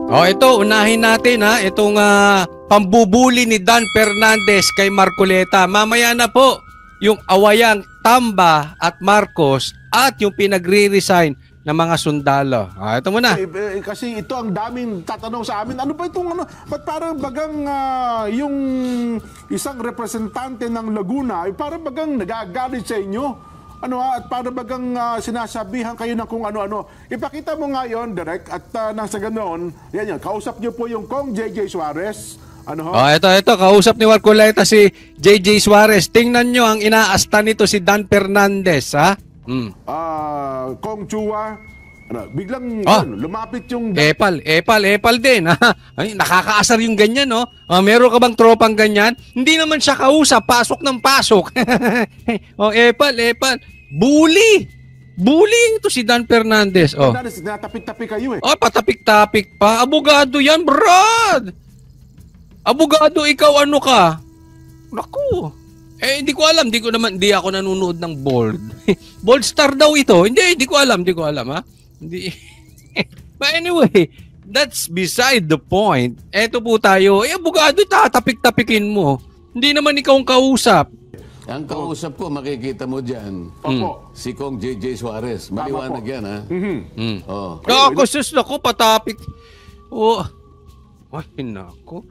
Ito, unahin natin ha, itong pambubuli ni Dan Fernandez kay Marcoleta. Mamaya na po yung awayang Tamba at Marcos at yung pinagre-resign ng mga sundalo. Ito muna. Kasi ito ang daming tatanong sa amin. Ano ba itong ano? Ba't parang bagang yung isang representante ng Laguna ay parang bagang nagagalit sa inyo? At para bagang sinasabihan kayo ng kung ano-ano. Ipakita mo nga yun, Direk, at nang sa ganoon, yan, kausap niyo po yung Kong JJ Suarez. Ito, kausap ni Marcoleta si JJ Suarez. Tingnan nyo ang inaasta nito si Dan Fernandez, ha? Kong Chua, biglang lumapit yung... Epal din, ha? Ay, nakakaasar yung ganyan, no? Meron ka bang tropang ganyan? Hindi naman siya kausap, pasok ng pasok. Epal. Bully ito si Dan Fernandez. Natapik-tapik kayo eh. Patapik-tapik pa. Abogado yan, brad! Abogado, ikaw ano ka? Naku. Hindi ko alam. Hindi ako nanonood ng Bold. Bold Star daw ito. Hindi ko alam, ha? Hindi. But anyway, that's beside the point. Eto po tayo. Abogado, tatapik-tapikin mo. Hindi naman ikaw ang kausap. Ang kausap ko, makikita mo dyan. Si Kong JJ Suarez. Maliwanag yan, ha? Ako, sus, naku, patapik. Ay, naku.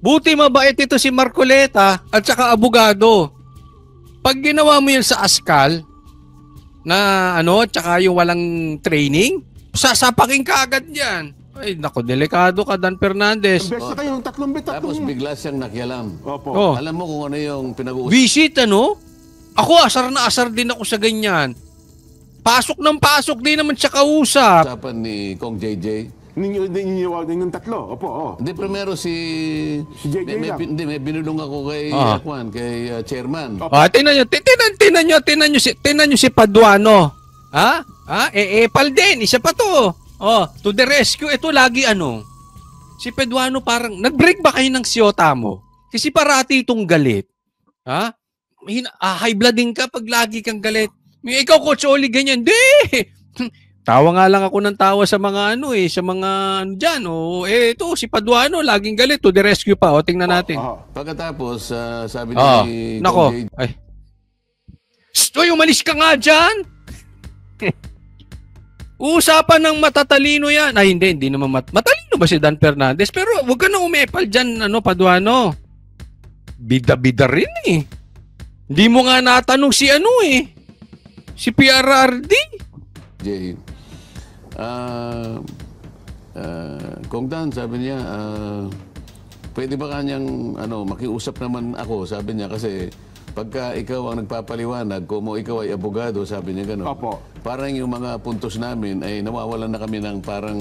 Buti mabait ito si Marcoleta at saka abogado. Pag ginawa mo yan sa askal, na tsaka yung walang training, sasapakin ka agad yan. Ay, naku, delikado ka, Dan Fernandez. Besta kayong tatlong beta. Tapos bigla siyang nakialam. Alam mo kung ano yung pinag-uusap. Visit, Ako, asar na asar din ako sa ganyan. Pasok ng pasok, di naman siya kausap. Usapan ni Kong JJ. Ninyong tatlo, Hindi, primero si JJ lang. May binulong ako kay kay chairman. Tingnan nyo si Paduano. Epal din, isa pa to. To the rescue, ito lagi si Paduano parang, nag-break ba kayo ng siyota mo? Kasi parati itong galit. High blooding ka pag lagi kang galit. Ikaw, Coach Oli, ganyan. Di! Tawa nga lang ako ng tawa sa mga sa mga dyan. Ito, si Paduano, laging galit. To the rescue pa. Tingnan natin. Pagkatapos, sabi ni nako. Ay. Umalis ka nga dyan! Usapan ng matatalino yan. Ay, hindi naman matalino ba si Dan Fernandez? Pero huwag ka na umepal dyan, Paduano. Bida-bida rin eh. Hindi mo nga natanong si si PRRD. Jay. Kong Dan, sabi niya, pwede ba kanyang makiusap naman ako, sabi niya, kasi pagka ikaw ang nagpapaliwanag, kung ikaw ay abogado, sabi niya gano'n. Parang yung mga puntos namin ay nawawalan na kami ng parang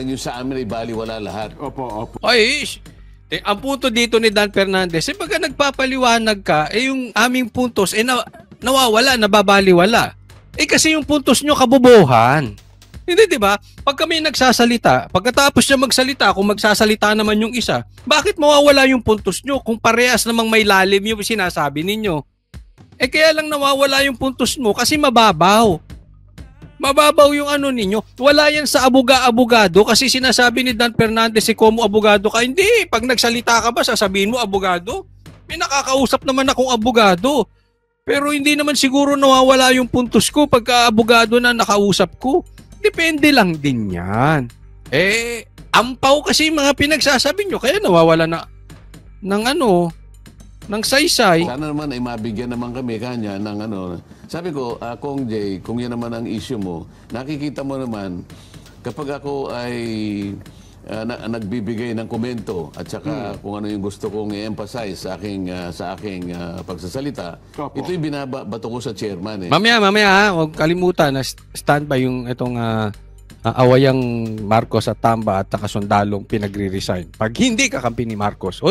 yung sa amin ay baliwala lahat. Ay, ang punto dito ni Dan Fernandez, pagka nagpapaliwanag ka, yung aming puntos nawawala, nababaliwala. Kasi yung puntos nyo kabubuhan. Hindi, di ba? Pag kami nagsasalita, pagkatapos niya magsalita, kung magsasalita naman yung isa, bakit mawawala yung puntos nyo kung parehas namang may lalim yung sinasabi ninyo? Kaya lang nawawala yung puntos mo kasi mababaw. Mababaw yung ninyo. Wala yan sa abogado kasi sinasabi ni Dan Fernandez, komo abogado ka. Hindi, pag nagsalita ka ba, sasabihin mo abogado? May nakakausap naman akong abogado. Pero hindi naman siguro nawawala yung puntos ko pagka abogado na nakausap ko. Depende lang din yan. Ampaw kasi mga pinagsasabi nyo. Kaya nawawala na ng saysay. Sana naman ay mabigyan naman kami kanya ng Sabi ko, Kong Jay, kung yan naman ang issue mo, nakikita mo naman, kapag ako ay nagbibigay ng komento at saka kung ano yung gusto kong i-emphasize sa aking pagsasalita, ito'y binabato ko sa chairman. Mamaya huwag kalimutan na standby yung itong awayang Marcos at Tamba at kasundalong pinagre-resign. Pag hindi kakampi ni Marcos,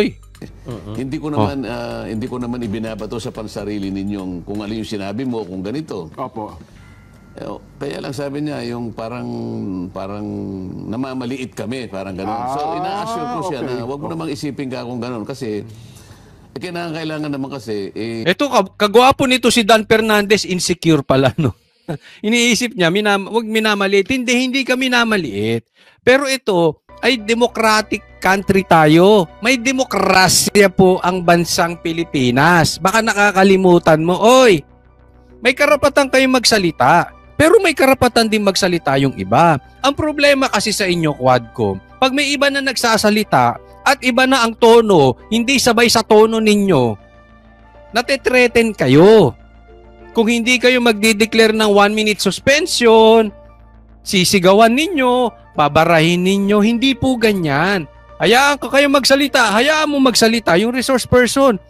hindi ko naman ibinabato sa pansarili ninyong kung ano yung sinabi mo, kung ganito. Kaya lang sabi niya, yung parang namamaliit kami, parang gano'n. So, ina-assure ko siya na huwag mo namang isipin ka kung gano'n kasi kailangan naman kasi... Ito, kagwapo nito si Dan Fernandez, insecure pala, Iniisip niya, wag minamaliit. Hindi ka minamaliit. Pero ito ay democratic country tayo. May demokrasya po ang bansang Pilipinas. Baka nakakalimutan mo, oy, may karapatan kayong magsalita. Pero may karapatan din magsalita yung iba. Ang problema kasi sa inyo, Quadcom, pag may iba na nagsasalita at iba na ang tono, hindi sabay sa tono ninyo, nate-threaten kayo. Kung hindi kayo magdi-declare ng 1-minute suspension, sisigawan ninyo, babarahin ninyo, hindi po ganyan. Hayaan ko kayo magsalita, hayaan mo magsalita yung resource person.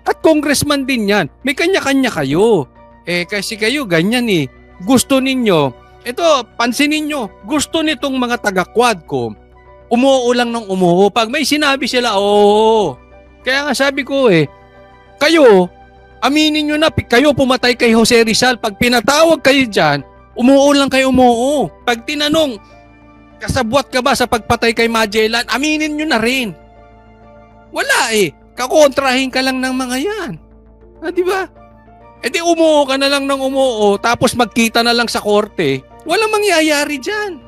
At congressman din yan, may kanya-kanya kayo. Kasi kayo ganyan gusto ninyo, ito, pansinin nyo, gusto nitong mga taga-Quadcom, umuo lang ng umuo. Pag may sinabi sila, oo. Kaya nga sabi ko kayo, aminin nyo na, kayo pumatay kay Jose Rizal. Pag pinatawag kayo dyan, umuo lang kayo umuo. Pag tinanong, kasabwat ka ba sa pagpatay kay Magellan, aminin nyo na rin. Wala kakontrahin ka lang ng mga yan. Di ba? Di umuo ka na lang ng umuo, tapos magkita na lang sa korte. Walang mangyayari dyan.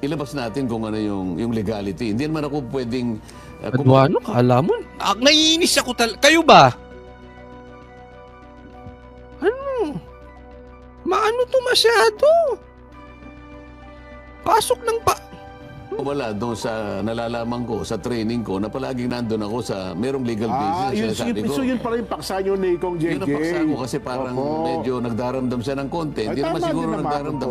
Ilabas natin kung ano yung legality. Hindi naman ako pwedeng... Adwano, kala mo? Naiinis ako talaga. Kayo ba? Maano to masyado? Pasok ng Wala doon sa nalalaman ko, sa training ko, na palaging nandun ako sa merong legal basis. So yun pala yung paksa nyo ni Kong JJ. Yun ang paksa ko kasi parang medyo nagdaramdam siya ng konti. Hindi naman siguro nagdaramdam,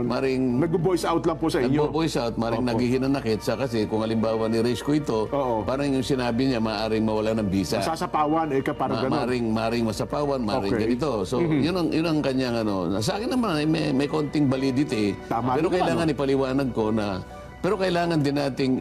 maring nag-voice out lang po sa inyo. Nag-voice out, maring naghihinanakit sa kasi kung halimbawa ni Rage ko ito, parang yung sinabi niya, maaring mawala ng visa. Masasapawan, parang gano'n. Maring masapawan, maring ganito. So, yun ang kanyang Sa akin naman, may konting validity. Pero kailangan ipaliwanag ko na pero kailangan din nating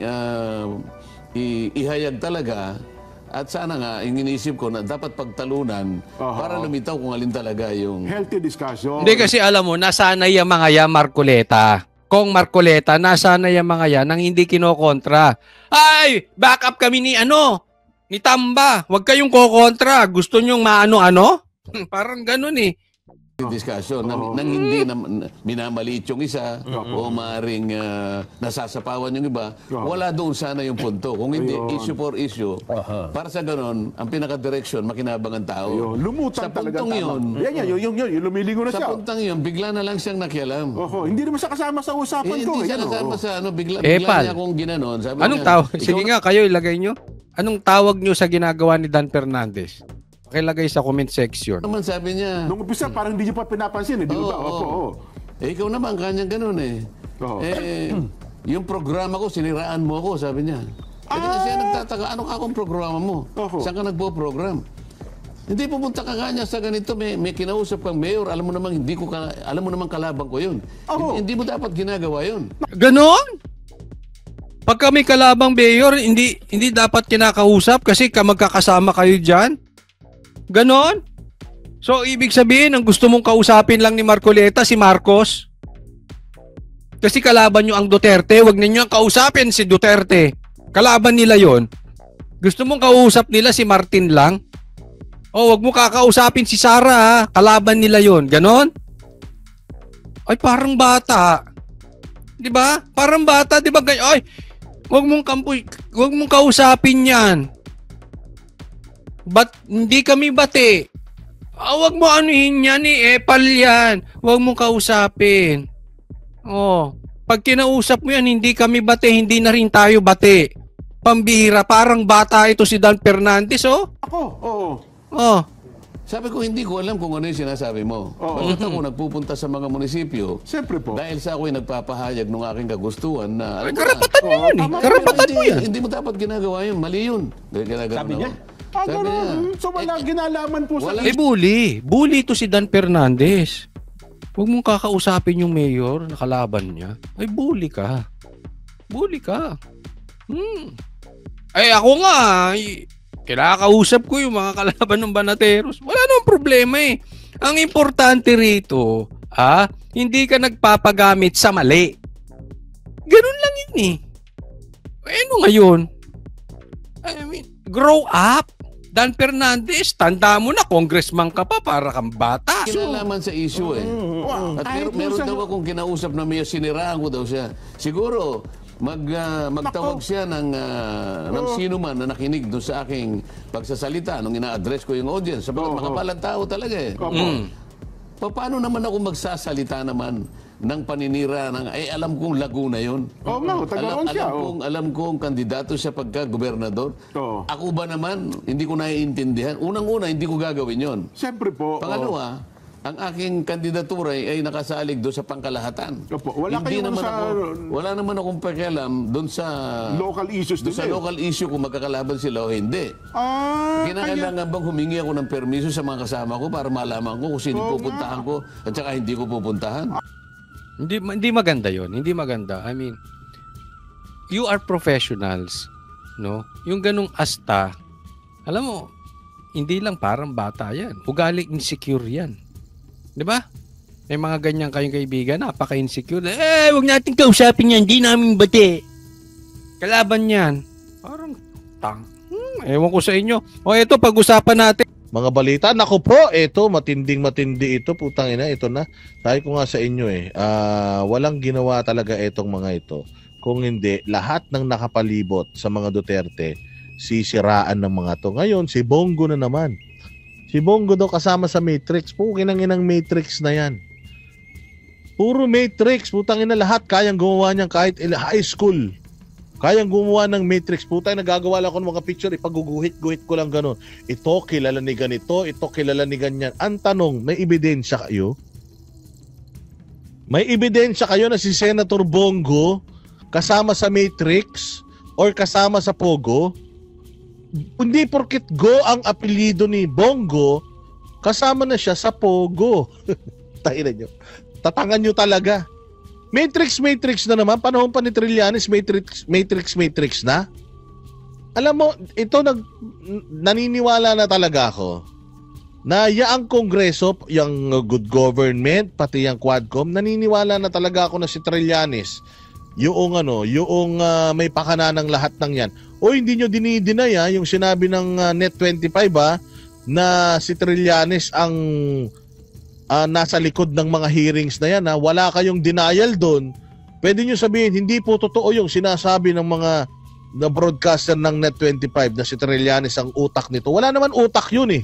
ihayag talaga at sana nga, yung inisip ko na dapat pagtalunan para lumitaw kung alin talaga yung... Healthy discussion. Hindi kasi alam mo, nasanay yung mga yan, Marcoleta. Kung Marcoleta, nasanay yung mga yan nang hindi kinokontra. Ay, back up kami ni Tamba. Huwag kayong kokontra. Gusto nyong maano-ano? Parang ganun discussion nang hindi na minamaliit yung isa o maaaring nasasapawan yung iba, wala doon sana yung punto. Kung hindi, issue for issue. Para sa ganon, ang pinaka-direction, makinabang ang tao. Lumutan sa talaga puntong yun, yung lumilingo na siya. Sa puntang yun, bigla na lang siyang nakialam. Hindi naman siya kasama sa usapan ko. Hindi siya kasama sa bigla niya akong ginanon. Sabi anong tawag? Sige nga, kayo ilagay nyo. Anong tawag nyo sa ginagawa ni Dan Fernandez? Pakilagay sa comment section. Naman sabi niya. Nung umpisa, parang hindi niyo pa pinapansin. Di ba? Ikaw naman, kanyang ganun yung programa ko, siniraan mo ako, sabi niya. Kasi siya nagtataka, ano ka akong programa mo? Saan ka nagpo-program? Hindi pupunta ka kanya sa ganito, may kinausap kang mayor, alam mo naman kalabang ko yun. Hindi mo dapat ginagawa yun. Ganon? Pag kami kalabang mayor, hindi dapat kinakausap kasi magkakasama kayo dyan? Ganon? So, ibig sabihin, ang gusto mong kausapin lang ni Marcoleta, si Marcos? Kasi kalaban nyo ang Duterte, wag ninyo ang kausapin si Duterte. Kalaban nila yon. Gusto mong kausap nila si Martin lang? Wag mo kakausapin si Sara, kalaban nila yon. Ganon? Ay, parang bata. Di ba? Parang bata, di ba? Ay, wag mong kausapin yan. Hindi kami bate. Wag mo anuhin yan epal yan. Wag mong kausapin. Pag kinausap mo yan, hindi kami bate, hindi na rin tayo bate. Pambihira, parang bata ito si Dan Fernandez, Sabi ko, hindi ko alam kung ano yung sinasabi mo. Bakit ako nagpupunta sa mga munisipyo? Siyempre po. Dahil sa ako'y nagpapahayag ng aking kagustuhan na... Karapatan mo yun Karapatan mo yan. Hindi mo dapat ginagawa yun. Mali yun. Sabi niya? So wala ginalaman po sa... bully. Bully ito si Dan Fernandez. Huwag mong kakausapin yung mayor na kalaban niya. Ay, bully ka. Bully ka. Ay, ako nga. Kinakausap ko yung mga kalaban ng Banateros. Wala namang problema Ang importante rito, hindi ka nagpapagamit sa mali. Ganun lang yun Ano ngayon? I mean, grow up. Dan Fernandez, tanda mo na, congressman ka pa, para kang bata. Kinalaman sa issue eh. At meron daw akong kinausap na may siniraan ko daw siya. Siguro, magtawag siya ng sino man na nakinig doon sa aking pagsasalita nung ina-address ko yung audience. Sabagat makapalang tao talaga eh. Paano naman ako magsasalita naman ng paninira ng, alam kong Laguna yun. Oo nga, tagaon siya. Alam kong kandidato siya pagka-gobernador. Oo. Ako ba naman, hindi ko naiintindihan. Unang-una, hindi ko gagawin yon. Siyempre po. Pangalawa, ang aking kandidatura ay nakasalig doon sa pangkalahatan. Opo, wala naman akong pakialam doon sa local issues doon sa local issue kung magkakalaban sila o hindi. Kinakailangan bang humingi ako ng permiso sa mga kasama ko para malaman ko kung sino pupuntahan ko at saka hindi ko pupuntahan? Hindi maganda yon. Hindi maganda. I mean, you are professionals, no? Yung ganung asta, alam mo, hindi lang parang bata yan. Ugaling insecure yan. Di ba? May mga ganyan kayong kaibigan, napaka-insecure. Huwag natin kausapin yan, hindi namin bati. Kalaban yan. Parang ewan ko sa inyo. O ito, pag-usapan natin. Mga balita, naku po, ito, matinding-matindi ito, putang ina, ito na. Sabi ko nga sa inyo walang ginawa talaga itong mga ito. Kung hindi, lahat ng nakapalibot sa mga Duterte, sisiraan ng mga to. Ngayon, si Bongo na naman. Si Bongo daw kasama sa Matrix. Kinanginang Matrix na yan. Puro Matrix, putang ina lahat, kayang gumawa niyan kahit high school. Kayang gumawa ng Matrix. Putay, nagagawa lang ako ng mga picture, ipaguguhit-guhit ko lang gano'n. Ito, kilala ni ganito, ito, kilala ni ganyan. Ang tanong, may ebidensya kayo? May ebidensya kayo na si Senator Bongo kasama sa Matrix or kasama sa Pogo? Hindi porkit Go ang apelido ni Bongo, kasama na siya sa Pogo. Tayo na nyo. Tatangan nyo talaga. Matrix na naman, panahon pa ni Trillanes, Matrix na. Alam mo, ito naniniwala na talaga ako na yaang Kongreso, yung good government, pati yung Quadcom, naniniwala na talaga ako na si Trillanes, yung may pakana ng lahat ng yan. O hindi nyo dinideny yung sinabi ng Net25 na si Trillanes ang nasa likod ng mga hearings na yan. Wala kayong denial doon. Pwede nyo sabihin, hindi po totoo yung sinasabi ng mga broadcaster ng Net25 na si Trillanes ang utak nito. Wala naman utak yun eh.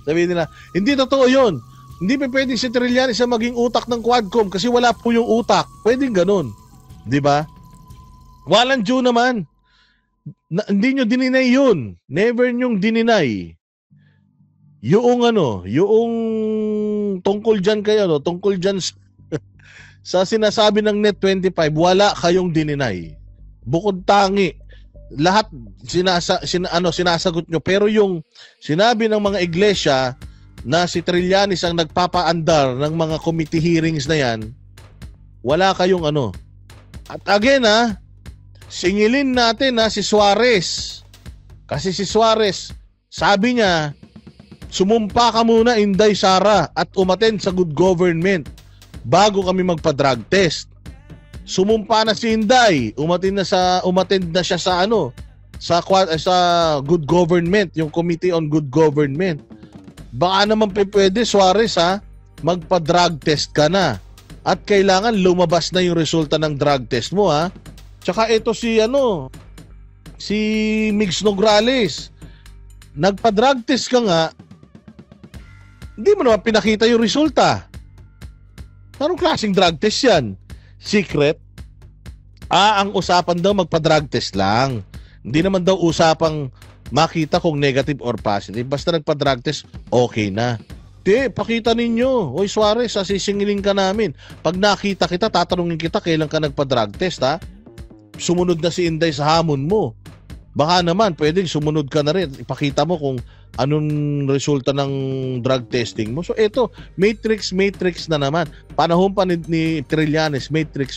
Sabihin nila, hindi totoo yun. Hindi pa pwedeng si Trillanes ang maging utak ng Quadcom kasi wala po yung utak. Pwedeng ganun. Diba? Walang due naman. Hindi nyo dininay yun. Never nyong dininay. Yung tungkol dyan kayo, tungkol dyan sa sinasabi ng Net25, wala kayong dininay. Bukod tangi, lahat sinasagot nyo. Pero yung sinabi ng mga iglesia na si Trillanes ang nagpapaandar ng mga committee hearings na yan, wala kayong At again singilin natin si Suarez. Kasi si Suarez, sabi niya, sumumpa ka muna, Inday Sara, at umattend sa good government bago kami magpa-drug test. Sumumpa na si Inday, umattend na siya sa good government, yung Committee on Good Government. Baka naman pwede, Suarez, magpa-drug test ka na. At kailangan lumabas na yung resulta ng drug test mo, Tsaka ito si Migs Nograles. Nagpa-drug test ka nga, hindi mo naman pinakita yung resulta. Anong klaseng drug test yan? Secret? Ang usapan daw magpa-drug test lang. Hindi naman daw usapang makita kung negative or positive. Basta nagpa-drug test, okay na. Pakita ninyo. Oy Suarez, sisingilin ka namin. Pag nakita kita, tatanungin kita kailan ka nagpa-drug test, Sumunod na si Inday sa hamon mo. Baka naman, pwedeng sumunod ka na rin. Ipakita mo kung anong resulta ng drug testing mo. So ito, Matrix na naman. Panahon pa ni Trillanes, Matrix.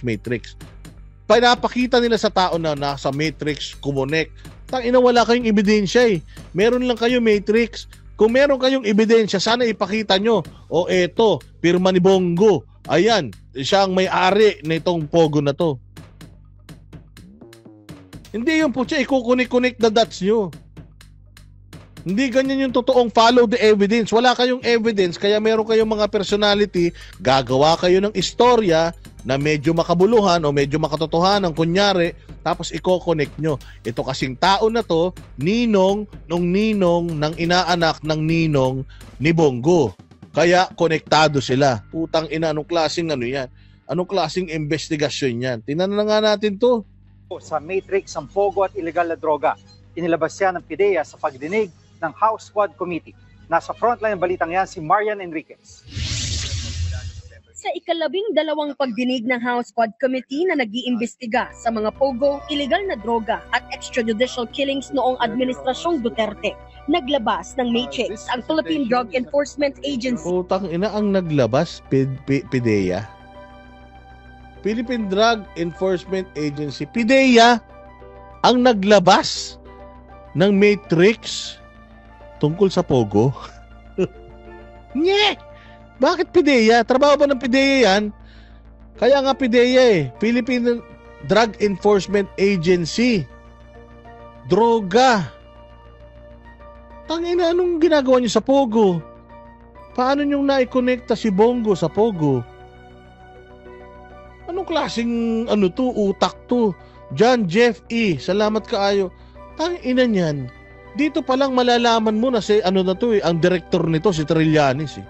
Pinapakita nila sa tao na nasa Matrix, Kumonek. Tangina, wala kayong ebidensya Meron lang kayo Matrix. Kung meron kayong ebidensya, sana ipakita nyo. O eto, pirma ni Bongo. Ayan, siya ang may-ari na itong Pogo na to. Hindi yung po siya, ikukunik-kunik na dots nyo. Hindi ganyan yung totoong follow the evidence. Wala kayong evidence, kaya meron kayong mga personality, gagawa kayo ng istorya na medyo makabuluhan o medyo makatotohanan, kunyari, tapos i-connect nyo. Ito kasing tao na to, ninong ng inaanak ng ninong ni Bongo. Kaya konektado sila. Putang ina, anong klaseng ano yan? Anong klaseng investigasyon yan? Tingnan na nga natin to. Sa matrix ang pogo at ilegal na droga. Inilabas yan ng PIDEA sa pagdinig ng House Quad Committee. Nasa frontline ng balitang yan si Marian Enriquez. Sa ika-12 pagdinig ng House Quad Committee na nag-iimbestiga sa mga pogo, ilegal na droga at extrajudicial killings noong Administrasyong Duterte, naglabas ng matrix ang Philippine Drug Enforcement Agency. Putang ina, ang naglabas, PIDEA. Philippine Drug Enforcement Agency. PIDEA ang naglabas ng matrix tungkol sa pogo. Nye! Bakit PIDEA? Trabaho ba ng PIDEA yan? Kaya nga PIDEA Philippine Drug Enforcement Agency. Droga. Tangina, anong ginagawa niyo sa pogo? Paano niyo naikonekta si Bongo sa pogo? Anong klaseng utak to? John Jeff E. Salamat kaayo. Tangina niyan. Dito pa lang malalaman mo na si ang director nito si Trillanes.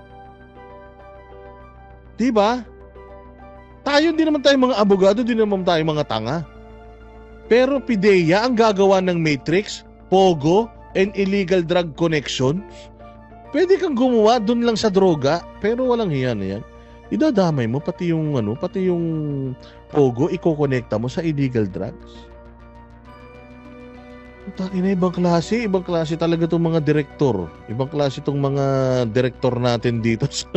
Diba? Tayo hindi naman tayo mga abogado, hindi naman tayo mga tanga. Pero PIDEA ang gagawa ng matrix, pogo, and illegal drug connections. Pwede kang gumawa dun lang sa droga, pero walang hiya na yan. Idadamay mo pati yung pogo, ikokonekta mo sa illegal drugs. Ina, ibang klase talaga itong mga direktor. Ibang klase itong mga direktor natin dito sa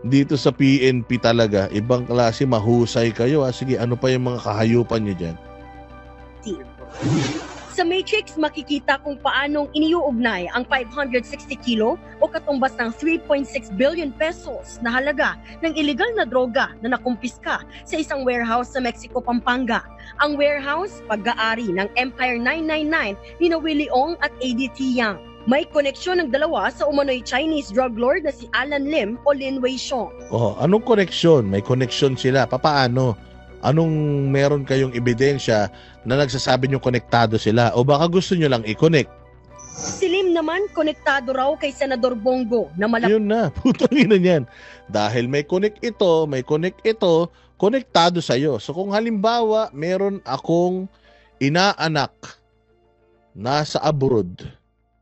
dito sa PNP talaga. Ibang klase, mahusay kayo. Sige, ano pa yung mga kahayupan niyo dyan? Sa matrix, makikita kung paanong iniuugnay ang 560 kilo o katumbas ng 3.6 billion pesos na halaga ng iligal na droga na nakumpiska sa isang warehouse sa Mexico, Pampanga. Ang warehouse, pag-aari ng Empire 999 ni Willie Ong at ADT Yang. May koneksyon ng dalawa sa umano'y Chinese drug lord na si Alan Lim o Lin Weishong. Oh, anong koneksyon? May koneksyon sila. Papaano? Anong meron kayong ebidensya na nagsasabi nyo konektado sila? O baka gusto nyo lang i-connect? Si Lim naman, konektado raw kay Senador Bongo na Yun na, putang ina niyan. Dahil may connect ito, konektado sa'yo. So kung halimbawa, meron akong inaanak nasa abroad,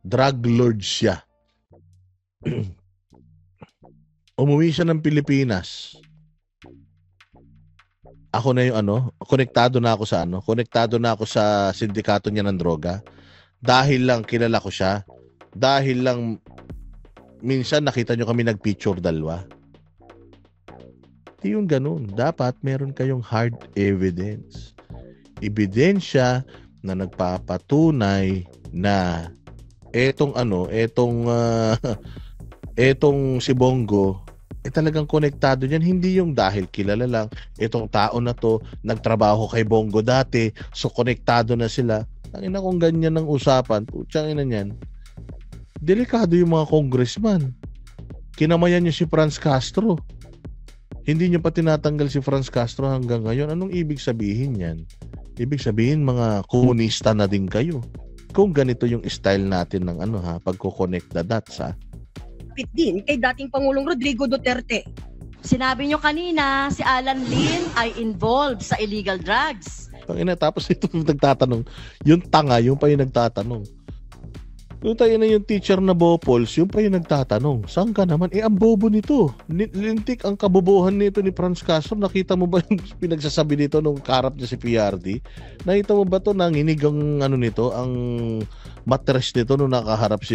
drug lord siya. Umuwi siya ng Pilipinas. Ako na yung konektado na ako sa sindikato niya ng droga. Dahil lang kilala ko siya. Dahil lang minsan nakita nyo kami nag-picture dalawa. Di yung ganun. Dapat meron kayong hard evidence. Ebidensya na nagpapatunay na etong si Bongo talagang konektado niyan, hindi yung dahil kilala lang itong tao na to, nagtrabaho kay Bongo dati, so konektado na sila. Tangina, kung ganyan ang usapan, putyang ina niyan. Delikado yung mga congressman. Kinamayan niyo si Franz Castro. Hindi niyo pa tinatanggal si Franz Castro hanggang ngayon. Anong ibig sabihin yan? Ibig sabihin mga komunista na din kayo. Kung ganito yung style natin ng pagko-connect the dots din kay dating Pangulong Rodrigo Duterte. Sinabi nyo kanina, si Alan Lin ay involved sa illegal drugs. Tapos ito nagtatanong, yung tanga, yung pa yung nagtatanong. Yung tayo na yung teacher na Bopols, yung pa yung nagtatanong. Saan ka naman? Ang bobo nito. Lintik ang kabobohan nito ni Franz Castro. Nakita mo ba yung pinagsasabi nito nung karap niya si PRD? Nakita mo ba to nanginig ang ang matres nito nung nakaharap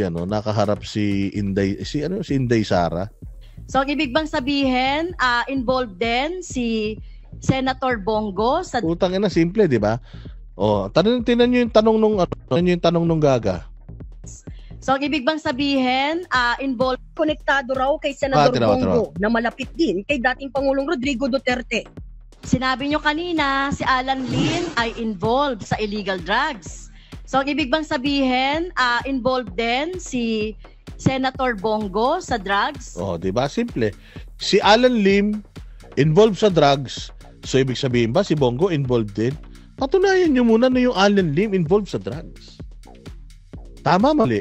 si Inday Sara? So, ang ibig bang sabihin, involved din si Senator Bongo sa... Utang ina, simple, di ba? O, tinan nyo yung tanong nung Gaga. So, ang ibig bang sabihin, involved... Konektado raw kay Senador Bongo na malapit din kay dating Pangulong Rodrigo Duterte. Sinabi nyo kanina, si Alan Lin ay involved sa illegal drugs. So, ang ibig bang sabihin, involved din si Senator Bongo sa drugs? Oh, di ba? Simple. Si Alan Lim involved sa drugs. So, ibig sabihin ba si Bongo involved din? Patunayan nyo muna na yung Alan Lim involved sa drugs. Tama, mali.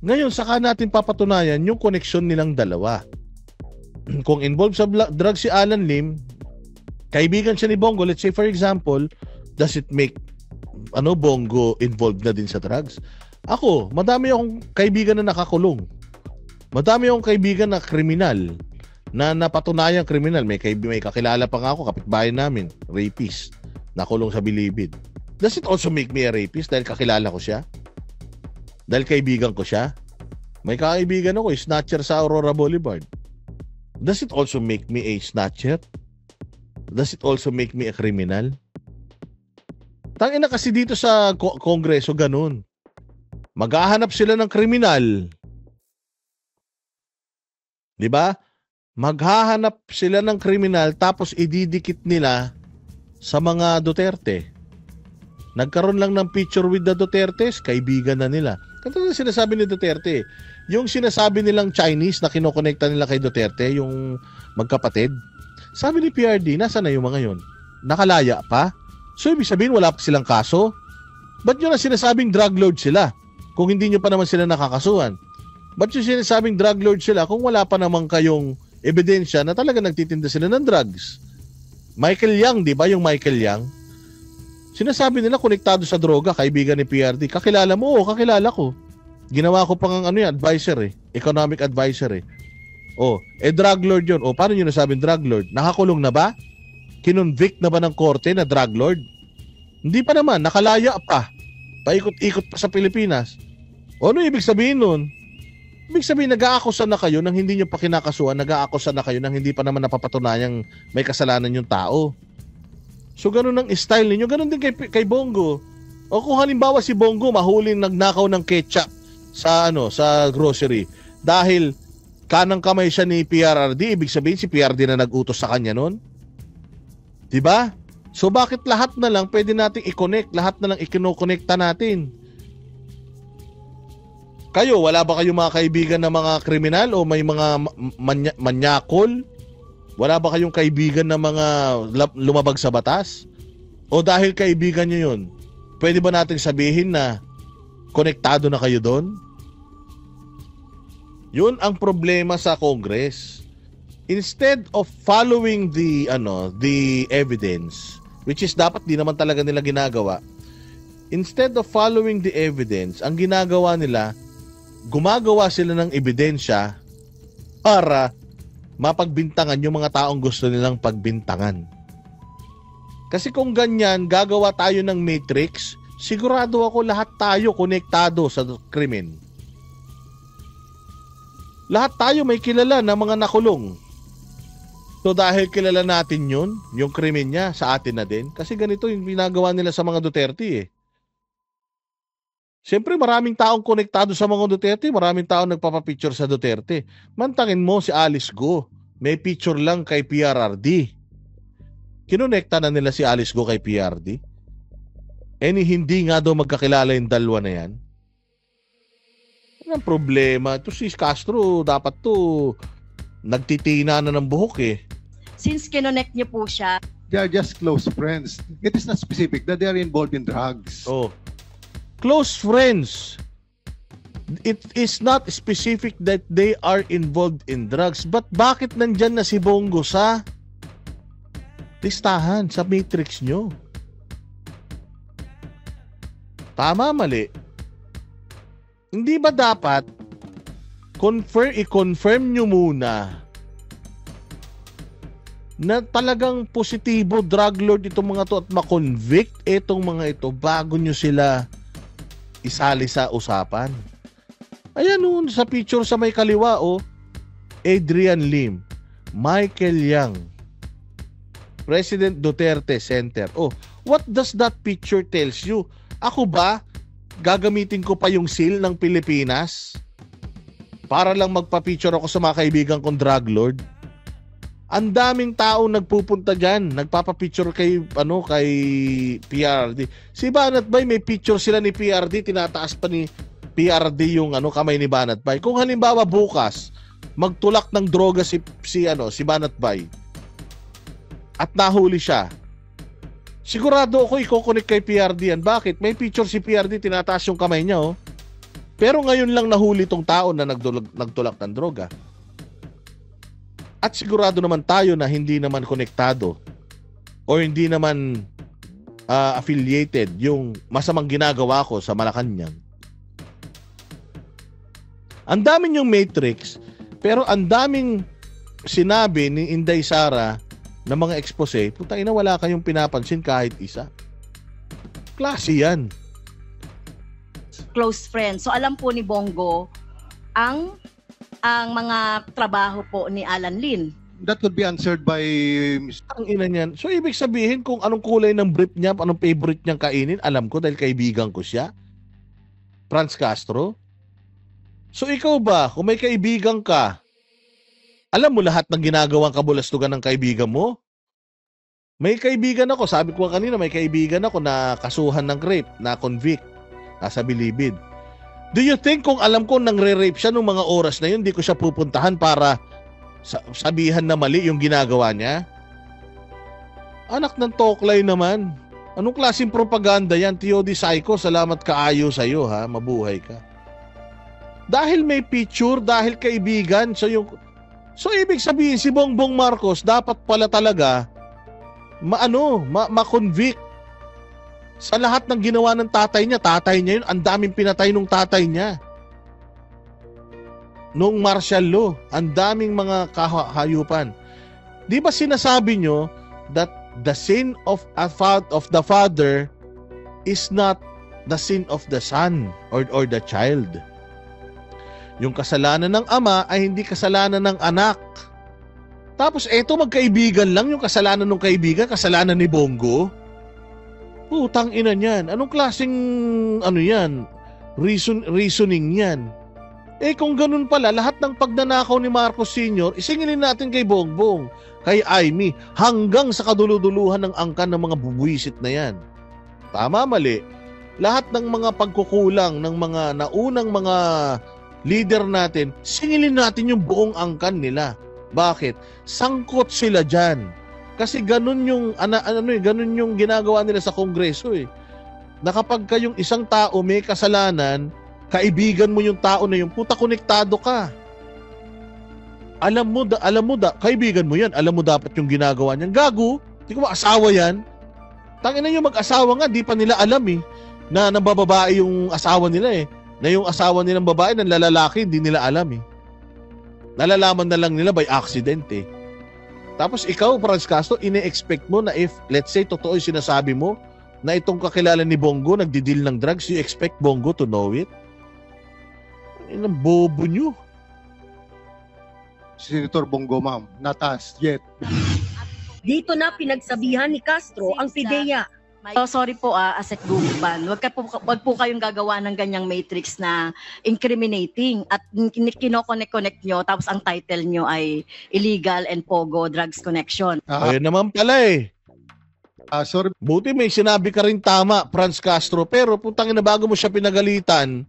Ngayon, saka natin papatunayan yung koneksyon nilang dalawa. Kung involved sa drugs si Alan Lim, kaibigan siya ni Bongo, let's say for example, does it make Bongo involved na din sa drugs? Ako, madami akong kaibigan na nakakulong. Madami akong kaibigan na kriminal, na napatunayang kriminal. May kakilala pa nga ako, kapitbahay namin, rapist, nakulong sa Bilibid. Does it also make me a rapist dahil kakilala ko siya? Dahil kaibigan ko siya? May kaibigan ako, snatcher sa Aurora Boulevard. Does it also make me a snatcher? Does it also make me a criminal? Tangina kasi dito sa Kongreso ganun. Maghahanap sila ng kriminal. 'Di ba? Maghahanap sila ng kriminal tapos ididikit nila sa mga Duterte. Nagkaroon lang ng picture with the Dutertes, kaibigan na nila. Katulad ng sinasabi ni Duterte, yung sinasabi nilang Chinese na kinokonekta nila kay Duterte, yung magkapatid, sabi ni PRD, nasa na yung mga yun? Nakalaya pa? So, ibig sabihin, wala pa silang kaso? Ba't nyo na sinasabing drug lord sila? Kung hindi nyo pa naman sila nakakasuhan? Ba't nyo sinasabing drug lord sila kung wala pa naman kayong ebidensya na talaga nagtitinda sila ng drugs? Michael Yang, di ba yung Michael Yang? Sinasabi nila konektado sa droga, kaibigan ni PRD. Kakilala mo? Oo, kakilala ko. Ginawa ko pang advisor economic advisor drug lord yun. Paano nyo nasabing drug lord? Nakakulong na ba? Kinonvict na ba ng korte na drug lord? Hindi pa naman, nakalaya pa. Paikot-ikot pa sa Pilipinas. Ano ibig sabihin nun? Ibig sabihin, nag-aakusa na kayo nang hindi nyo pa kinakasuhan, nag-aakusa na kayo nang hindi pa naman napapatunayang may kasalanan yung tao. So, ganun ang style ninyo. Ganun din kay Bongo. O kung halimbawa si Bongo mahuling nagnakaw ng ketchup sa grocery dahil kanang kamay siya ni PRRD, ibig sabihin si PRRD na nag-utos sa kanya nun? 'Di ba? So bakit lahat na lang pwede nating i-connect, lahat na lang ikino-connecta natin? Kayo, wala ba kayong mga kaibigan na mga kriminal o may mga manyakol? Wala ba kayong kaibigan na mga lumabag sa batas? O dahil kaibigan nyo yun, pwede ba natin sabihin na konektado na kayo doon? Yun ang problema sa Congress. Instead of following the evidence, which is dapat di naman talaga nila ginagawa, instead of following the evidence, ang ginagawa nila, gumagawa sila ng ebidensya para mapagbintangan yung mga taong gusto nilang pagbintangan. Kasi kung ganyan, gagawa tayo ng matrix, sigurado ako lahat tayo konektado sa krimen. Lahat tayo may kilala na mga nakulong. So dahil kilala natin yun, yung krimen niya, sa atin na din. Kasi ganito yung ginagawa nila sa mga Duterte Siyempre maraming taong konektado sa mga Duterte, maraming taong nagpapapicture sa Duterte. Mantangin mo si Alice Go, may picture lang kay PRRD. Kinonekta na nila si Alice Go kay PRD. Hindi nga daw magkakilala yung dalawa na yan. Ang problema, ito si Castro, dapat to nagtitina na ng buhok Since kinonect niyo po siya, they are just close friends. It is not specific that they are involved in drugs. Close friends. It is not specific that they are involved in drugs. But bakit nandyan na si Bongo sa listahan, sa matrix nyo? Tama, mali? Hindi ba dapat i-confirm nyo muna na talagang positibo drug lord itong mga to at makonvict itong mga ito bago nyo sila isali sa usapan? Ayan sa picture sa may kaliwa Adrian Lim, Michael Yang, President Duterte Center. What does that picture tells you? Ako ba gagamitin ko pa yung seal ng Pilipinas para lang magpa-picture ako sa mga kaibigan kong drug lord? Ang daming taong nagpupunta diyan, nagpapapicture kay PRD. Si Banat Bay, may picture sila ni PRD, tinataas pa ni PRD yung kamay ni Banat Bay. Kung halimbawa bukas magtulak ng droga si Banat Bay at nahuli siya, sigurado ako iko-connect kay PRD yan. Bakit? May picture si PRD, tinataas yung kamay niya, oh. Pero ngayon lang nahuli tong tao na nagtulak ng droga. At sigurado naman tayo na hindi naman konektado o hindi naman affiliated yung masamang ginagawa ko sa Malacanang. Ang daming yung matrix, pero ang daming sinabi ni Inday Sara na mga expose, putang ina, wala kayong pinapansin kahit isa. Klase yan. Close friends. So alam po ni Bongo ang mga trabaho po ni Alan Lin. That could be answered by Ang ina niyan. So ibig sabihin kung anong kulay ng brief niya, anong favorite niyang kainin, alam ko dahil kaibigan ko siya. Franz Castro. So ikaw ba, kung may kaibigan ka, alam mo lahat ng ginagawang kabulastugan ng kaibigan mo? May kaibigan ako, sabi ko kanina, may kaibigan ako na kasuhan ng rape, na convict, nasa bilibid. Do you think kung alam ko nangre-rape siya nung mga oras na yun, di ko siya pupuntahan para sabihan na mali yung ginagawa niya? Anak ng toklay naman. Anong klaseng propaganda yan? TOD Psycho, salamat kaayo sa'yo ha, mabuhay ka. Dahil may picture, dahil kaibigan, so ibig sabihin si Bongbong Marcos dapat pala talaga ma-convict sa lahat ng ginawa ng tatay niya yun, ang daming pinatay nung tatay niya. Nung martial law, ang daming mga kahayupan. Di ba sinasabi nyo that the sin of the father is not the sin of the son or the child? Yung kasalanan ng ama ay hindi kasalanan ng anak. Tapos eto magkaibigan lang, yung kasalanan ng kaibigan, kasalanan ni Bongo. Putang ina niyan. Anong klaseng yan? Reasoning yan. Eh kung ganun pala, lahat ng pagnanakaw ni Marcos Sr., isingilin natin kay Bongbong, kay Aimee, hanggang sa kaduluduluhan ng angkan ng mga bubuisit na yan. Tama, mali. Lahat ng mga pagkukulang ng mga naunang mga leader natin, singilin natin yung buong angkan nila. Bakit? Sangkot sila dyan. Kasi ganun yung ganun yung ginagawa nila sa Kongreso eh. Na kapag kayong isang tao may kasalanan, kaibigan mo yung tao na yung puta, konektado ka. Alam mo kaibigan mo yan, alam mo dapat yung ginagawa niyan. Gago, di ko ba asawa yan? Tangina yung mag-asawa nga, di pa nila alam eh, na nabababae yung asawa nila eh. Na yung asawa nilang babae ng lalaki, hindi nila alam eh. Nalalaman na lang nila by accident eh. Tapos ikaw, Franz Castro, ine-expect mo na if, let's say, totoo yung sinasabi mo, na itong kakilala ni Bongo nagdi-deal ng drugs, you expect Bongo to know it? Ang bobo nyo. Senator Bongo, ma'am, not us yet. Dito na pinagsabihan ni Castro ang PIDEA. So, sorry po, Asek Guban. Wag po kayong gagawa ng ganyang matrix na incriminating at kino-connect nyo tapos ang title nyo ay illegal and pogo drugs connection. Ayun naman pala eh. Sorry. Buti may sinabi ka rin tama, Franz Castro, pero putang ina, bago mo siya pinagalitan,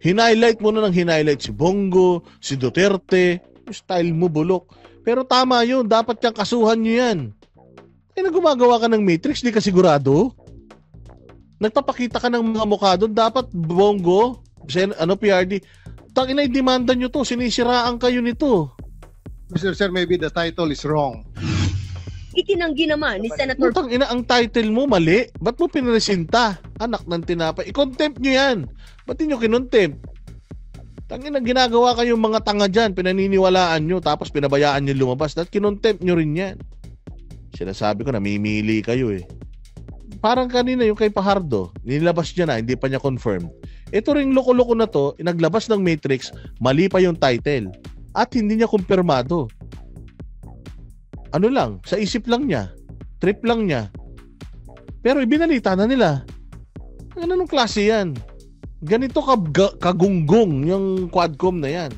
hinighlight mo na ng hinighlight si Bongo, si Duterte, yung style mo bulok. Pero tama yun, dapat yung kasuhan nyo yan. Eh, gumagawa ka ng matrix, di ka sigurado? Nagpapakita ka ng mga mukha doon, dapat Bongo, PRD, tangina, i-demanda nyo to, sinisiraan kayo nito. Mr. Sir, maybe the title is wrong. Itinanggi naman ni Senator Putang ina, ang title mo mali. Ba't mo pinresinta? Anak ng tinapay. I-contempt nyo yan. Ba't nyo kinontempt? Tangina, ginagawa kayong mga tanga dyan, pinaniniwalaan nyo, tapos pinabayaan nyo lumabas. At kinontempt nyo rin yan. Sinasabi ko, namimili kayo eh. Parang kanina yung kay Pahardo, nilabas niya na, hindi pa niya confirm. Ito ring loko-loko na to, naglabas ng Matrix, mali pa yung title. At hindi niya kumpirmado. Ano lang, sa isip lang niya. Trip lang niya. Pero ibinalita na nila. Anong klase yan? Ganito kagunggong yung Quadcom na yan.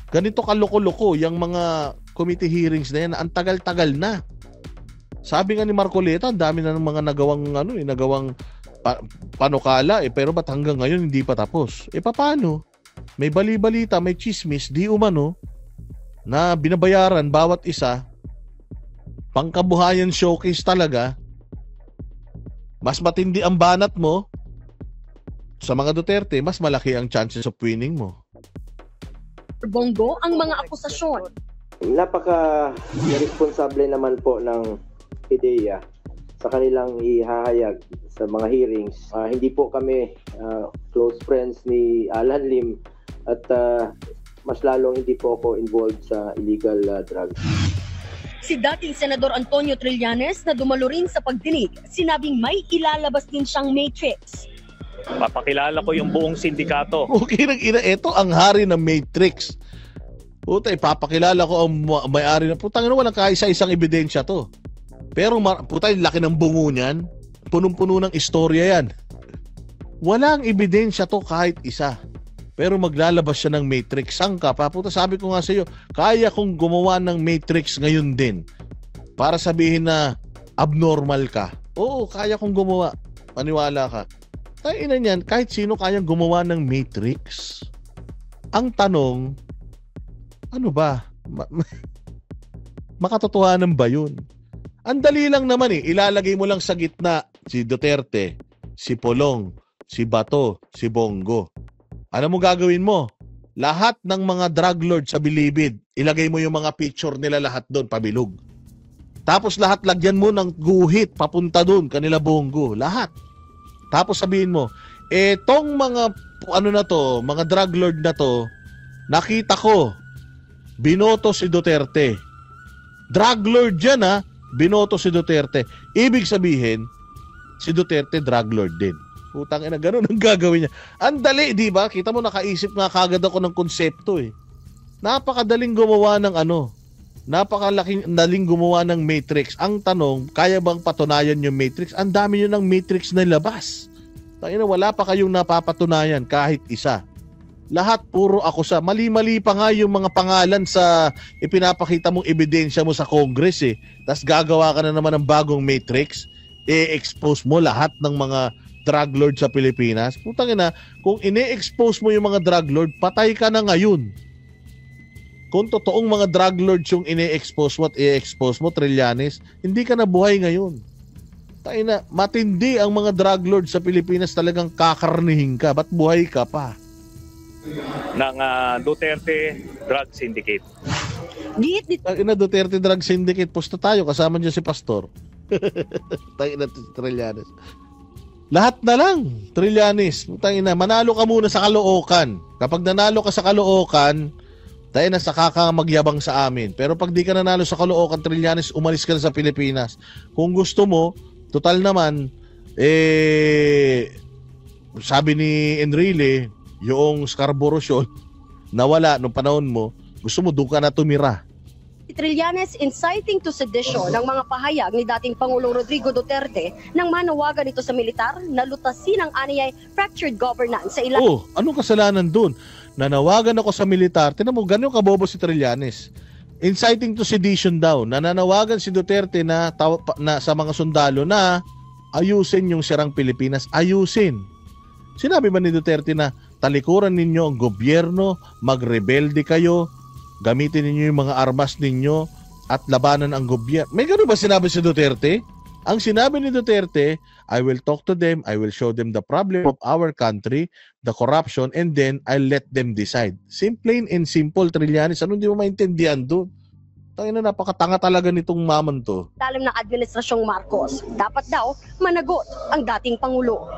Ganito kaloko-loko yung mga committee hearings na yan na ang tagal-tagal na. Sabi nga ni Marcoleta, ang dami na ng mga nagawang panukala pero ba't hanggang ngayon hindi pa tapos? Paano? May bali-balita, may chismis, di umano na binabayaran bawat isa, pangkabuhayan showcase talaga. Mas matindi ang banat mo sa mga Duterte, mas malaki ang chances of winning mo. Bongo ang mga akusasyon. Napaka-irresponsible naman po ng PIDEA sa kanilang ihahayag sa mga hearings. Hindi po kami close friends ni Alan Lim at mas lalong hindi po ako involved sa illegal drugs. Si dating Senador Antonio Trillanes na dumalo rin sa pagdinig, sinabing may ilalabas din siyang matrix. Papakilala ko yung buong sindikato. Okay, ito ang hari ng matrix. Puta, ipapakilala ko ang may-ari na. Puta, walang kaisa-isang ebidensya to. Pero puta, laki ng bungo niyan. Punong-puno ng istorya yan. Walang ebidensya to kahit isa. Pero maglalabas siya ng matrix. Saan ka pa? Puta, sabi ko nga sa iyo, kaya kong gumawa ng matrix ngayon din. Para sabihin na abnormal ka. Oo, kaya kong gumawa. Maniwala ka. Tayo na niyan, kahit sino kayang gumawa ng matrix. Ang tanong, ano ba? Makatotohanan ba yun? Ang dali lang naman ilalagay mo lang sa gitna si Duterte, si Polong, si Bato, si Bongo. Ano mo gagawin mo? Lahat ng mga drug lord sa Bilibid, ilagay mo yung mga picture nila lahat doon, pabilog. Tapos lahat lagyan mo ng guhit, papunta doon, kanila Bongo, lahat. Tapos sabihin mo, etong mga, mga drug lord na to, nakita ko, binoto si Duterte. Drug lord yan binoto si Duterte. Ibig sabihin, si Duterte drug lord din. Putang ina, ganun ang gagawin niya. Ang dali, di ba? Kita mo, nakaisip nga kagad ako ng konsepto Napakadaling gumawa ng napakadaling gumawa ng matrix. Ang tanong, kaya bang patunayan yung matrix? Ang dami nyo ng matrix na labas. Tangina, wala pa kayong napapatunayan kahit isa. Lahat puro akusa. Mali-mali pa nga yung mga pangalan sa ipinapakita mong ebidensya mo sa Congress Tapos gagawa ka na naman ng bagong matrix. I-expose mo lahat ng mga drug lord sa Pilipinas. Putang ina, kung ine-expose mo yung mga drug lord, patay ka na ngayon. Kung totoong mga drug lords yung ine-expose mo at i-expose mo, Trillanes, hindi ka na buhay ngayon. Tayo na, matindi ang mga drug lords sa Pilipinas, talagang kakarnihin ka. Ba't buhay ka pa? Ng Duterte Drug Syndicate. Duterte Drug Syndicate, pusto tayo, kasama niya si Pastor. Tayo na, Trillanes. Lahat na lang, Trillanes. Manalo ka muna sa Caloocan. Kapag nanalo ka sa Caloocan, tayo na saka ka magyabang sa amin. Pero pag di ka nanalo sa Caloocan, Trillanes, umalis ka na sa Pilipinas. Kung gusto mo, total naman, sabi ni Enrile, yung Scarborough Shoal, nawala nung panahon mo, gusto mo doon ka na tumira. Trillanes inciting to sedition ng mga pahayag ni dating Pangulong Rodrigo Duterte nang manawagan ito sa militar na lutasin ang aniyay fractured governance sa ilang... Anong kasalanan dun? Nanawagan ako sa militar. Tinan mo, ganun kabobo si Trillanes. Inciting to sedition daw. Nananawagan si Duterte na sa mga sundalo na ayusin yung sirang Pilipinas. Ayusin. Sinabi ba ni Duterte na talikuran ninyo ang gobyerno, magrebelde kayo, gamitin ninyo yung mga armas ninyo at labanan ang gobyerno? May gano'n ba sinabi si Duterte? Ang sinabi ni Duterte, I will talk to them, I will show them the problem of our country, the corruption, and then I'll let them decide. Simple and simple, Trillanes. Ano hindi mo maintindihan doon? Tangina, napakatanga talaga nitong maman to. Lalim ng Administrasyong Marcos, dapat daw managot ang dating Pangulo.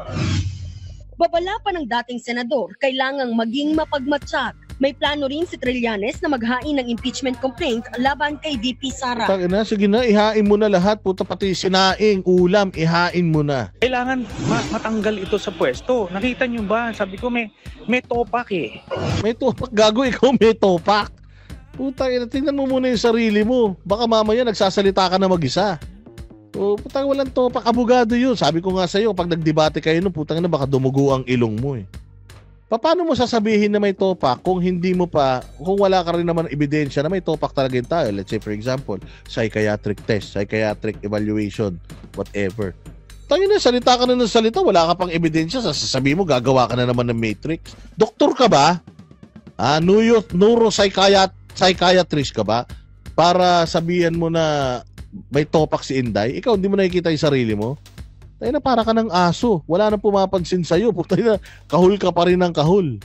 Babala pa ng dating senador, kailangang maging mapagmatsyag. May plano rin si Trillanes na maghain ng impeachment complaint laban kay VP Sara. Tangina, sige na, ihain mo na lahat. Puta, pati sinaing, ulam, ihain mo na. Kailangan matanggal ito sa pwesto. Nakita niyo ba? Sabi ko may topak May topak? Gago, ikaw may topak. Puta, tingnan mo muna yung sarili mo. Baka mamaya nagsasalita ka na mag-isa. Putang walang topak, abogado yun. Sabi ko nga sa'yo, pag nagdebate kayo, putang na baka dumugo ang ilong mo Paano mo sasabihin na may topak kung wala ka rin naman ebidensya na may topak talaga yung tao? Let's say for example, psychiatric test, psychiatric evaluation, whatever. Tayo na, salita ka na ng salita, wala ka pang ebidensya, sasabihin mo gagawa ka na naman ng matrix. Doktor ka ba? Neuropsychiatrist ka ba? Para sabihan mo na may topak si Inday, ikaw hindi mo nakikita yung sarili mo? Tayo na, para ka ng aso. Wala nang pumapansin sa'yo. Tayo na, kahul ka pa rin ng kahul.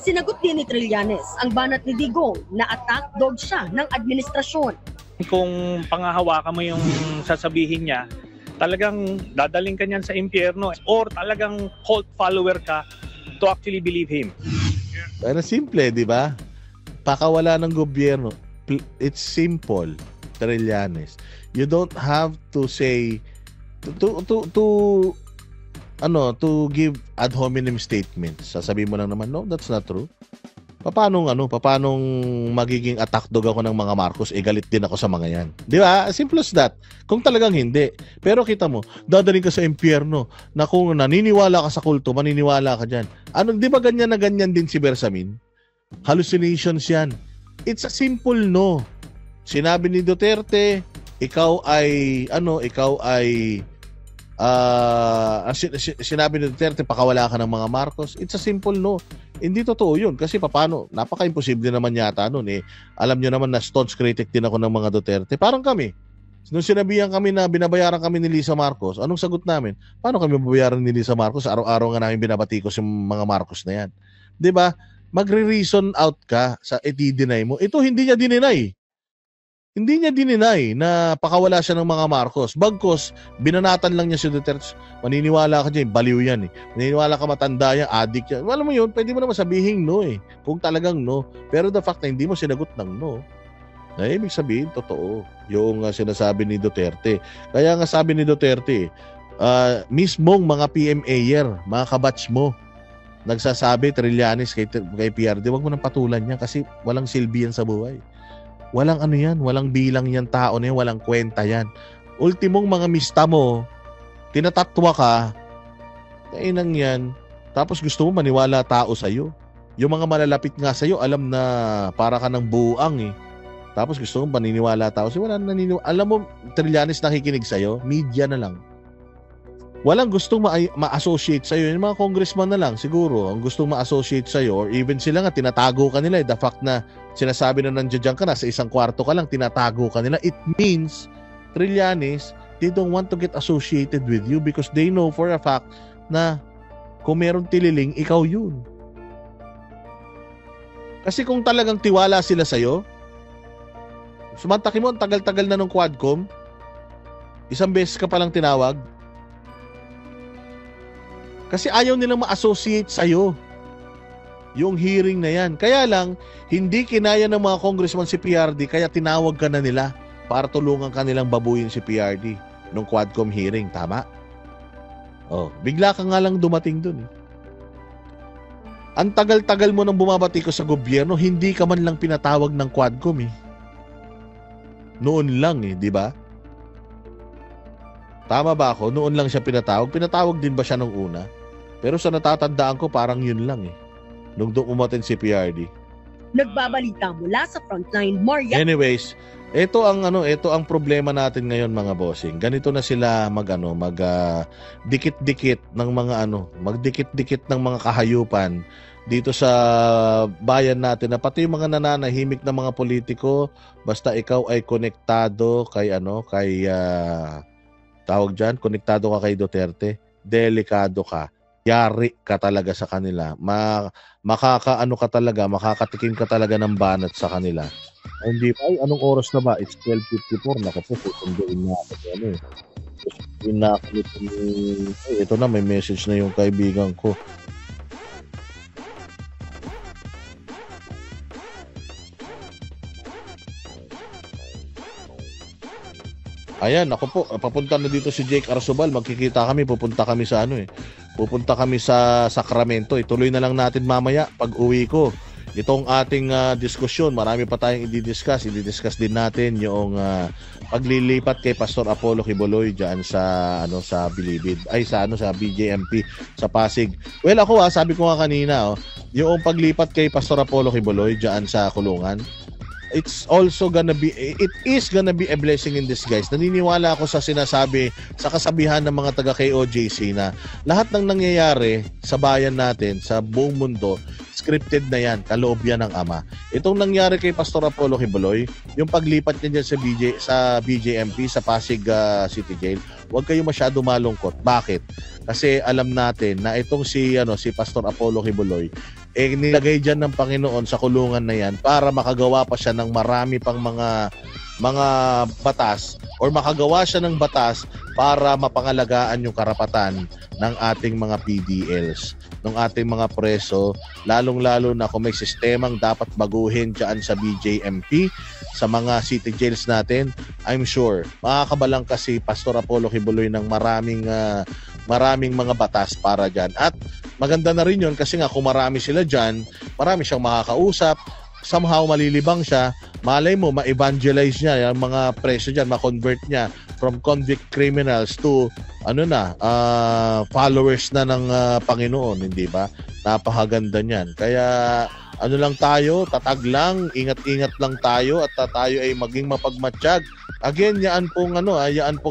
Sinagot din ni Trillanes ang banat ni Digong na attack dog siya ng administrasyon. Kung pangahawakan mo yung sasabihin niya, talagang dadaling ka niyan sa impyerno or talagang cult follower ka to actually believe him. Pero simple, di ba? Pakawala ng gobyerno. It's simple, Trillanes. You don't have to say to give ad hominem statements. Sasabihin mo lang naman, no, that's not true. Paano magiging attack dog ako ng mga Marcos, galit din ako sa mga yan. Di ba? Simple as that. Kung talagang hindi. Pero kita mo, dadaling ka sa impyerno na kung naniniwala ka sa kulto, maniniwala ka dyan. Di ba ganyan na ganyan din si Bersamin? Hallucinations yan. It's a simple no. Sinabi ni Duterte, sinabi ni Duterte, pakawala ka ng mga Marcos. It's a simple no. Hindi totoo yun. Kasi paano? Napaka-imposible naman yata nun eh. Alam nyo naman na staunch critic din ako ng mga Duterte. Parang kami. Nung sinabihan kami na binabayaran kami ni Lisa Marcos, anong sagot namin? Paano kami babayaran ni Lisa Marcos? Araw-araw nga namin binabatikos yung mga Marcos na yan. Diba? Magre-reason out ka sa i-deny mo. Ito hindi niya dininay. Hindi niya dininay na pakawala siya ng mga Marcos. Bagkos, binanatan lang niya si Duterte. Maniniwala ka dyan, baliw yan eh. Maniniwala ka matanda yan, addict yan. Alam mo yun, pwede mo naman sabihin no eh. Kung talagang no. Pero the fact na hindi mo sinagot ng no, na ibig sabihin, totoo. Yung sinasabi ni Duterte. Kaya nga sabi ni Duterte, mismong mga PMA-er, mga kabatch mo, nagsasabi, Trillanes kay PRD, wag mo nang patulan yan kasi walang silbi yan sa buhay. Walang ano yan, walang bilang yan tao na yan, walang kwenta yan. Ultimong mga mista mo, tinatatwa ka, kainang yan, tapos gusto mo maniwala tao sa'yo. Yung mga malalapit nga sa'yo, alam na para ka ng buang eh. Tapos gusto mo maniniwala tao sa'yo, wala naniniwala. Alam mo, Trillanes nakikinig sa'yo, media na lang. Walang gustong ma-associate sa'yo. Yung mga congressman na lang, siguro, ang gustong ma-associate sa'yo, or even sila nga, tinatago ka nila. The fact na sinasabi na nandiyan ka na, sa isang kwarto ka lang, tinatago ka nila. It means, Trillanes, they don't want to get associated with you because they know for a fact na kung meron tililing, ikaw yun. Kasi kung talagang tiwala sila sa'yo, sumantaki mo, ang tagal-tagal na ng Quadcom, isang beses ka palang tinawag, kasi ayaw nilang ma-associate sa'yo yung hearing na yan. Kaya lang, hindi kinaya ng mga congressman si PRD, kaya tinawag ka na nila para tulungan kanilang babuyin si PRD nung Quadcom hearing. Tama? Oh, bigla ka nga lang dumating dun. Ang tagal-tagal mo nang bumabati ko sa gobyerno, hindi ka man lang pinatawag ng Quadcom eh. Noon lang eh, di ba? Tama ba ako? Noon lang siya pinatawag. Pinatawag din ba siya nung una? Pero sa natatandaan ko, parang yun lang eh. Nung doon umaten si PRD. Nagbabalita mula sa Frontline, Maria. Anyways, ito ang problema natin ngayon mga bossing. Ganito na sila dikit-dikit ng mga magdikit-dikit ng mga kahayupan dito sa bayan natin, na pati yung mga nananahimik na mga politiko, basta ikaw ay konektado tawag dyan, konektado ka kay Duterte, delikado ka. Yari ka talaga sa kanila. Makakatikim ka talaga ng banat sa kanila. Hindi pa, anong oras na ba? It's 12:54. Naku po, susunduin na ako. Susunduin na ako. Ito na, may message na yung kaibigan ko. Ayan, ako po, papunta na dito si Jake Arsobal. Magkikita kami, pupunta kami sa Sacramento. Ituloy na lang natin mamaya pag uwi ko itong ating diskusyon. Marami pa tayong i-discuss din natin yung paglilipat kay Pastor Apollo Quiboloy diyan sa Bilibid, sa BJMP sa Pasig. Well, ako sabi ko nga kanina, yung paglipat kay Pastor Apollo Quiboloy diyan sa kulungan, it is gonna be a blessing in disguise. Naniniwala ako sa sinasabi, sa kasabihan ng mga taga KOJC na lahat ng nangyayari sa bayan natin, sa buong mundo, scripted na yan, kaloob yan ng Ama. Itong nangyari kay Pastor Apollo Quiboloy, yung paglipat niya dyan sa BJMP, sa Pasig City Jail, huwag kayo masyado malungkot. Bakit? Kasi alam natin na itong si Pastor Apollo Quiboloy, nilagay dyan ng Panginoon sa kulungan na yan para makagawa pa siya ng marami pang mga batas, or makagawa siya ng batas para mapangalagaan yung karapatan ng ating mga PDLs, ng ating mga preso, lalong-lalo na kung may sistemang dapat baguhin dyan sa BJMP, sa mga city jails natin. I'm sure makakabalang kasi Pastor Apollo Quiboloy ng maraming mga batas para dyan. At maganda na rin yun kasi nga kung marami sila dyan, marami siyang makakausap, somehow malilibang siya, malay mo ma-evangelize niya yung mga preso dyan, ma-convert niya from convict criminals to followers na ng Panginoon, hindi ba? Napakaganda niyan. Kaya lang tayo, tatag lang, ingat-ingat lang tayo, at tayo ay maging mapagmatsyag. Again, yaan pong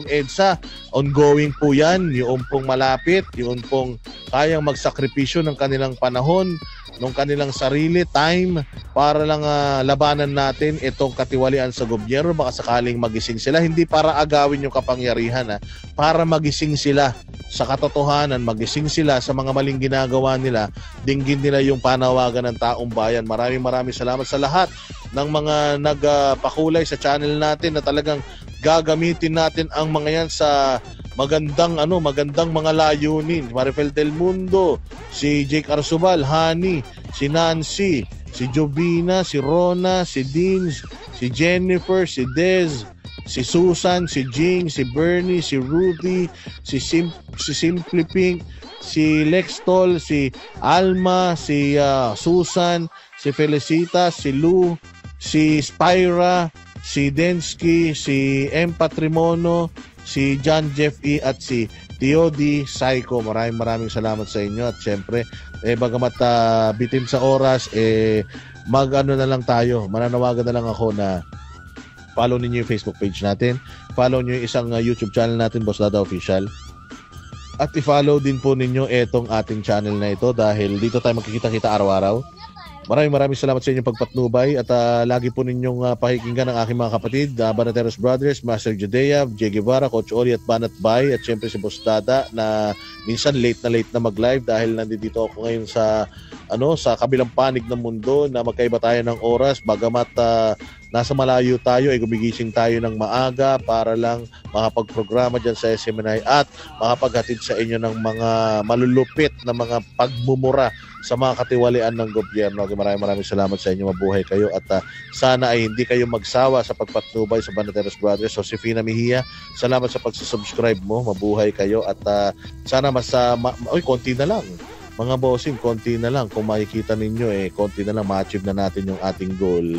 EDSA, ongoing po yan, yung pong malapit, yung pong kayang magsakripisyo ng kanilang panahon, ng kanilang sarili, time, para lang labanan natin itong katiwalian sa gobyerno. Baka sakaling magising sila, hindi para agawin yung kapangyarihan, para magising sila sa katotohanan, magising sila sa mga maling ginagawa nila, dinggin nila yung panawagan ng taong bayan. Maraming salamat sa lahat ng mga nagpakulay sa channel natin na talagang gagamitin natin ang mga yan sa magandang mga layunin. Marifel Del Mundo, si Jake Arzobal, Hani, si Nancy, si Jovina, si Rona, si Deans, si Jennifer, si Dez, si Susan, si Jing, si Bernie, si Rudy, si Simply Pink, si Lextol, si Alma, si Susan, si Felicitas, si Lou, si Spyra, si Densky, si M. Patrimono, si John Jeff E. at si Teody Psycho. Maraming salamat sa inyo. At syempre, bagamat bitin sa oras, na lang tayo. Mananawagan na lang ako na follow ninyo yung Facebook page natin. Follow nyo yung isang YouTube channel natin, Boss Dada Official. At i-follow din po ninyo itong ating channel na ito dahil dito tayo magkikita-kita araw-araw. Maraming salamat sa inyong pagpatnubay at lagi po ninyong pakikinggan ng aking mga kapatid, Banateros Brothers, Master Judea, Jay Guevara, Coach Oli at Banat Bay, at syempre si Boss Dada na minsan late na mag-live dahil nandito ako ngayon sa kabilang panig ng mundo na magkaiba tayo ng oras. Bagamat nasa malayo tayo, ay gumigising tayo ng maaga para lang makapagprograma dyan sa SMNI at makapaghatid sa inyo ng mga malulupit na mga pagmumura sa mga katiwalian ng gobyerno. Maraming salamat sa inyo. Mabuhay kayo at sana ay hindi kayo magsawa sa pagpatnubay sa Banateros Brothers. Josefina Mejia, salamat sa pagsusubscribe mo. Mabuhay kayo at sana konti na lang. Mga bossing, konti na lang. Kung makikita ninyo, konti na lang ma-achieve na natin yung ating goal.